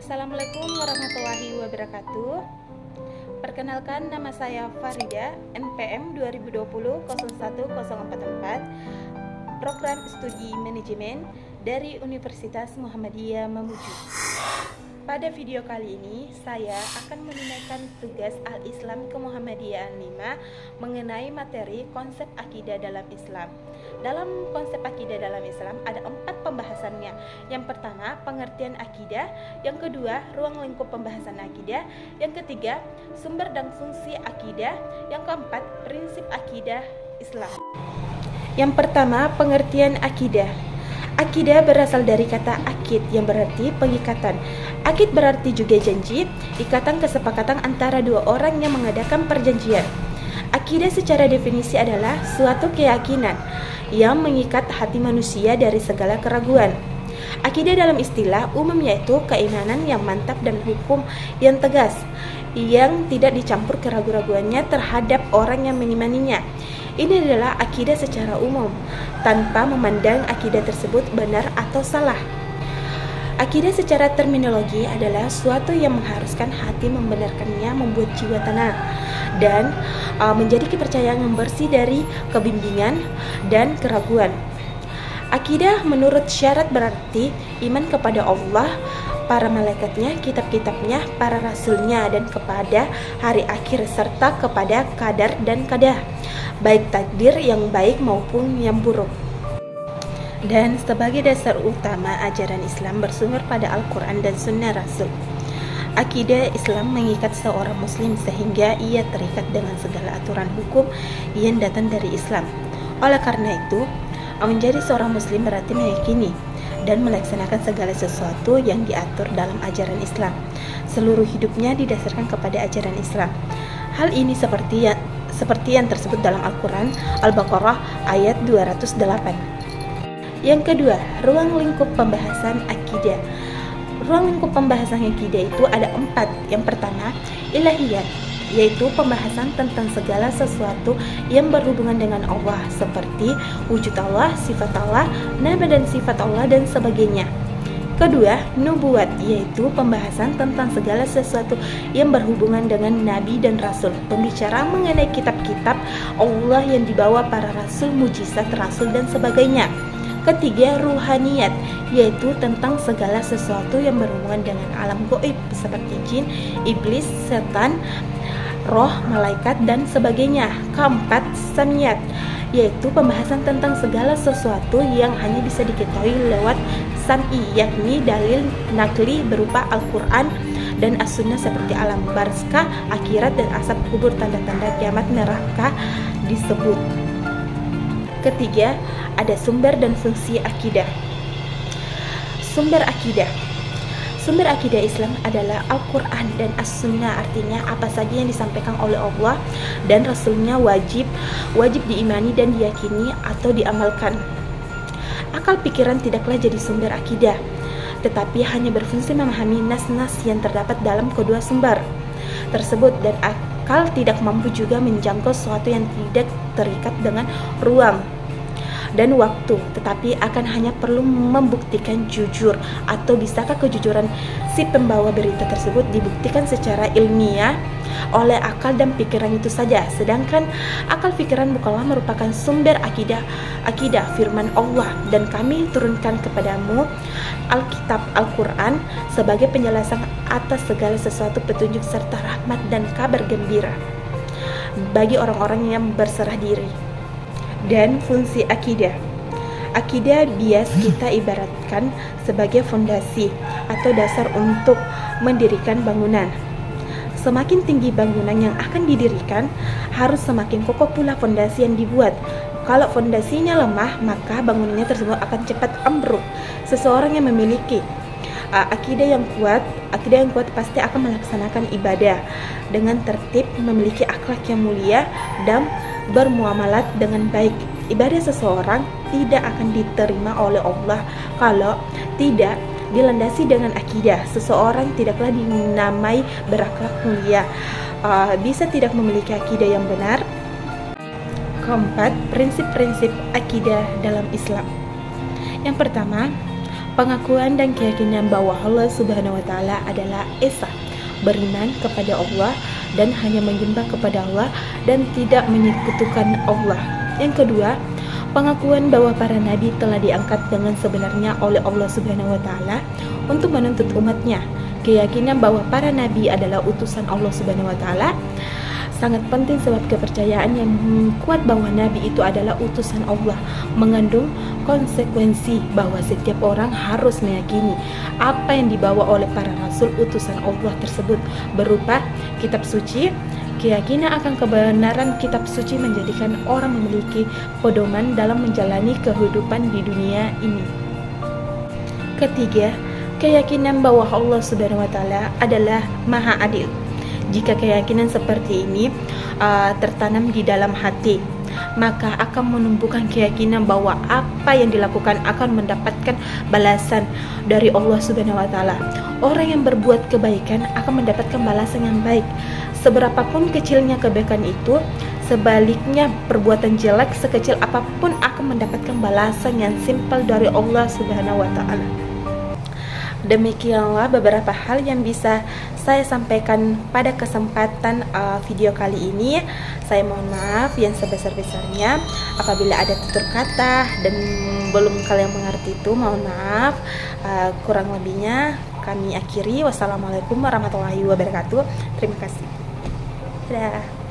Assalamualaikum warahmatullahi wabarakatuh. Perkenalkan, nama saya Farida, NPM 2020-01044, Program Studi Manajemen dari Universitas Muhammadiyah Mamuju. Pada video kali ini, saya akan menunaikan tugas Al-Islam Kemuhammadiyahan 5 mengenai materi konsep akidah dalam Islam. Dalam konsep akidah dalam Islam ada 4 pembahasannya. Yang pertama, pengertian akidah. Yang kedua, ruang lingkup pembahasan akidah. Yang ketiga, sumber dan fungsi akidah. Yang keempat, prinsip akidah Islam. Yang pertama, pengertian akidah. Akidah berasal dari kata akid yang berarti pengikatan. Akid berarti juga janji, ikatan kesepakatan antara dua orang yang mengadakan perjanjian. Akidah secara definisi adalah suatu keyakinan yang mengikat hati manusia dari segala keraguan. Akidah dalam istilah umum yaitu keimanan yang mantap dan hukum yang tegas, yang tidak dicampur keraguan-raguannya terhadap orang yang mengimaninya. Ini adalah akidah secara umum, tanpa memandang akidah tersebut benar atau salah. Akidah secara terminologi adalah suatu yang mengharuskan hati membenarkannya, membuat jiwa tenang, dan menjadi kepercayaan yang bersih dari kebimbingan dan keraguan. Akidah menurut syarat berarti iman kepada Allah, para malaikatnya, kitab-kitabnya, para rasulnya, dan kepada hari akhir, serta kepada qadar dan qadah, baik takdir yang baik maupun yang buruk. Dan sebagai dasar utama ajaran Islam bersumber pada Al-Quran dan Sunnah Rasul. Akidah Islam mengikat seorang muslim sehingga ia terikat dengan segala aturan hukum yang datang dari Islam. Oleh karena itu, menjadi seorang muslim berarti meyakini dan melaksanakan segala sesuatu yang diatur dalam ajaran Islam. Seluruh hidupnya didasarkan kepada ajaran Islam. Hal ini seperti yang tersebut dalam Al-Quran Al-Baqarah ayat 208. Yang kedua, ruang lingkup pembahasan akidah. Ruang lingkup pembahasan akidah itu ada 4. Yang pertama, ilahiyat, yaitu pembahasan tentang segala sesuatu yang berhubungan dengan Allah, seperti wujud Allah, sifat Allah, nama dan sifat Allah, dan sebagainya. Kedua, nubuat, yaitu pembahasan tentang segala sesuatu yang berhubungan dengan Nabi dan Rasul, pembicaraan mengenai kitab-kitab Allah yang dibawa para Rasul, mujizat Rasul, dan sebagainya. Ketiga, ruhaniyat, yaitu tentang segala sesuatu yang berhubungan dengan alam gaib, seperti jin, iblis, setan, roh, malaikat, dan sebagainya. Keempat, samiyat, yaitu pembahasan tentang segala sesuatu yang hanya bisa diketahui lewat sam'i, yakni dalil nakli berupa Al-Quran dan As-Sunnah seperti alam barzkah, akhirat, dan asap kubur, tanda-tanda kiamat, neraka disebut. Ketiga, ada sumber dan fungsi akidah. Sumber akidah. Sumber akidah Islam adalah Al-Quran dan As-Sunnah, artinya apa saja yang disampaikan oleh Allah dan Rasulnya wajib diimani dan diyakini atau diamalkan. Akal pikiran tidaklah jadi sumber akidah, tetapi hanya berfungsi memahami nas-nas yang terdapat dalam kedua sumber tersebut, dan akal tidak mampu juga menjangkau sesuatu yang tidak terikat dengan ruang dan waktu, tetapi akan hanya perlu membuktikan jujur, atau bisakah kejujuran si pembawa berita tersebut dibuktikan secara ilmiah oleh akal dan pikiran itu saja. Sedangkan akal pikiran bukanlah merupakan sumber akidah firman Allah, dan kami turunkan kepadamu Alkitab Al-Quran sebagai penjelasan atas segala sesuatu, petunjuk serta rahmat dan kabar gembira bagi orang-orang yang berserah diri. Dan fungsi akidah. Akidah bias kita ibaratkan sebagai fondasi atau dasar untuk mendirikan bangunan. Semakin tinggi bangunan yang akan didirikan, harus semakin kokoh pula fondasi yang dibuat. Kalau fondasinya lemah, maka bangunannya tersebut akan cepat ambruk. Seseorang yang memiliki akidah yang kuat pasti akan melaksanakan ibadah dengan tertib, memiliki akhlak yang mulia, dan bermuamalat dengan baik. Ibadah seseorang tidak akan diterima oleh Allah kalau tidak dilandasi dengan akidah. Seseorang tidaklah dinamai berakhlak mulia bisa tidak memiliki akidah yang benar. Keempat, prinsip-prinsip akidah dalam Islam. Yang pertama, Pengakuan dan keyakinan bahwa Allah Subhanahu wa taala adalah Esa, beriman kepada Allah dan hanya menyembah kepada Allah dan tidak menyekutukan Allah. Yang kedua, pengakuan bahwa para nabi telah diangkat dengan sebenarnya oleh Allah Subhanahu wa taala untuk menuntut umatnya. Keyakinan bahwa para nabi adalah utusan Allah Subhanahu wa taala sangat penting sebab kepercayaan yang kuat bahwa nabi itu adalah utusan Allah mengandung konsekuensi bahwa setiap orang harus meyakini apa yang dibawa oleh para rasul utusan Allah tersebut berupa kitab suci. Keyakinan akan kebenaran kitab suci menjadikan orang memiliki pedoman dalam menjalani kehidupan di dunia ini. Ketiga, keyakinan bahwa Allah Subhanahu wa taala adalah Maha Adil. Jika keyakinan seperti ini tertanam di dalam hati, maka akan menumbuhkan keyakinan bahwa apa yang dilakukan akan mendapatkan balasan dari Allah Subhanahu wa taala. Orang yang berbuat kebaikan akan mendapatkan balasan yang baik. Seberapapun kecilnya kebaikan itu, sebaliknya perbuatan jelek sekecil apapun akan mendapatkan balasan yang simpel dari Allah Subhanahu wa taala. Demikianlah beberapa hal yang bisa saya sampaikan pada kesempatan video kali ini. Saya mohon maaf yang sebesar-besarnya apabila ada tutur kata dan belum kalian mengerti itu, mohon maaf. Kurang lebihnya kami akhiri. Wassalamualaikum warahmatullahi wabarakatuh. Terima kasih. Dadah.